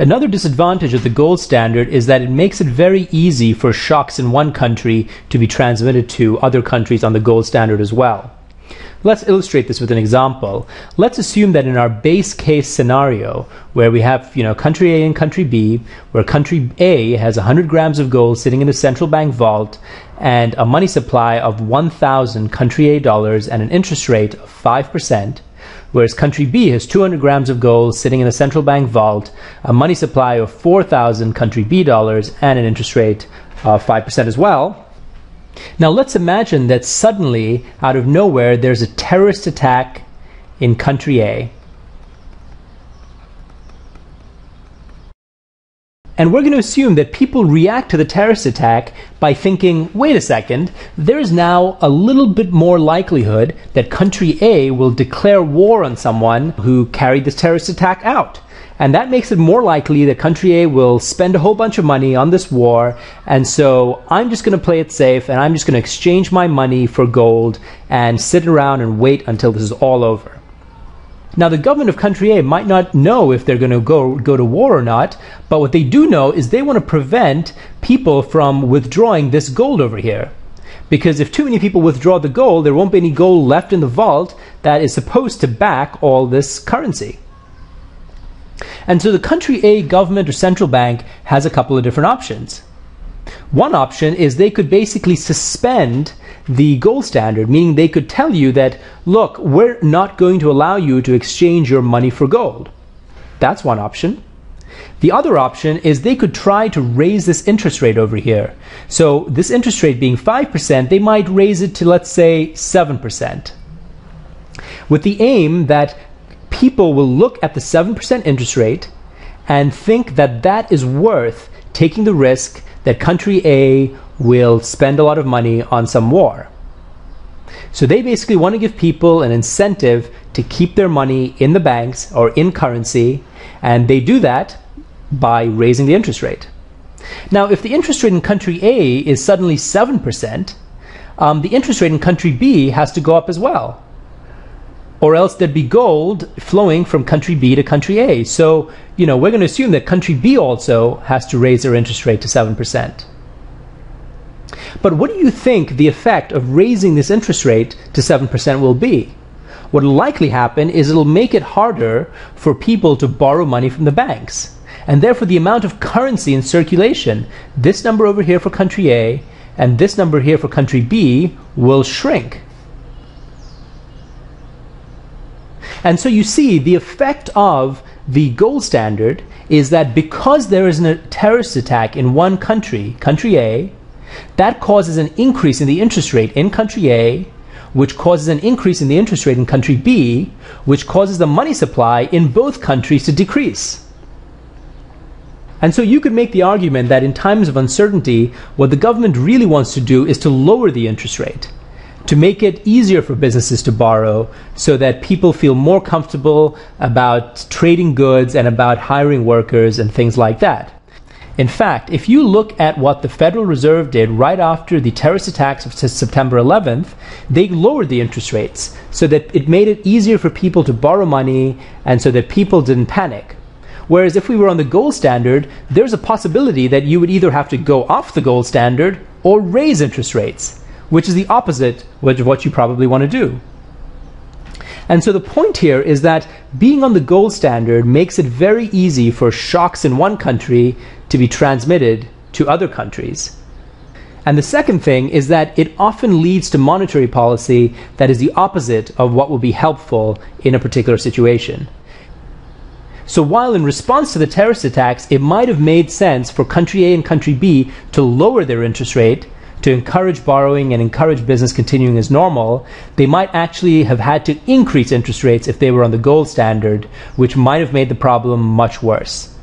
Another disadvantage of the gold standard is that it makes it very easy for shocks in one country to be transmitted to other countries on the gold standard as well. Let's illustrate this with an example. Let's assume that in our base case scenario, where we have country A and country B, where country A has 100 grams of gold sitting in a central bank vault and a money supply of 1,000 country A dollars and an interest rate of 5%, whereas country B has 200 grams of gold sitting in a central bank vault, a money supply of 4,000 country B dollars and an interest rate of 5% as well. Now let's imagine that suddenly, out of nowhere, there's a terrorist attack in country A. And we're going to assume that people react to the terrorist attack by thinking, wait a second, there is now a little bit more likelihood that country A will declare war on someone who carried this terrorist attack out. And that makes it more likely that country A will spend a whole bunch of money on this war. And so I'm just going to play it safe and I'm just going to exchange my money for gold and sit around and wait until this is all over. Now, the government of country A might not know if they're going to go to war or not, but what they do know is they want to prevent people from withdrawing this gold over here. Because if too many people withdraw the gold, there won't be any gold left in the vault that is supposed to back all this currency. And so the country A government or central bank has a couple of different options. One option is they could basically suspend the gold standard, meaning they could tell you that, look, we're not going to allow you to exchange your money for gold. That's one option. The other option is they could try to raise this interest rate over here. So this interest rate being 5%, they might raise it to, let's say, 7%. With the aim that people will look at the 7% interest rate and think that that is worth taking the risk that country A will spend a lot of money on some war. So they basically want to give people an incentive to keep their money in the banks or in currency, and they do that by raising the interest rate. Now, if the interest rate in country A is suddenly 7%, the interest rate in country B has to go up as well. Or else there'd be gold flowing from country B to country A. So, we're going to assume that country B also has to raise their interest rate to 7%. But what do you think the effect of raising this interest rate to 7% will be? What will likely happen is it'll make it harder for people to borrow money from the banks. And therefore the amount of currency in circulation, this number over here for country A and this number here for country B, will shrink. And so you see, the effect of the gold standard is that because there is a terrorist attack in one country, country A, that causes an increase in the interest rate in country A, which causes an increase in the interest rate in country B, which causes the money supply in both countries to decrease. And so you could make the argument that in times of uncertainty, what the government really wants to do is to lower the interest rate, to make it easier for businesses to borrow so that people feel more comfortable about trading goods and about hiring workers and things like that. In fact, if you look at what the Federal Reserve did right after the terrorist attacks of September 11th, they lowered the interest rates so that it made it easier for people to borrow money and so that people didn't panic. Whereas if we were on the gold standard, there's a possibility that you would either have to go off the gold standard or raise interest rates, which is the opposite of what you probably want to do. And so the point here is that being on the gold standard makes it very easy for shocks in one country to be transmitted to other countries. And the second thing is that it often leads to monetary policy that is the opposite of what will be helpful in a particular situation. So while in response to the terrorist attacks, it might have made sense for country A and country B to lower their interest rate to encourage borrowing and encourage business continuing as normal, they might actually have had to increase interest rates if they were on the gold standard, which might have made the problem much worse.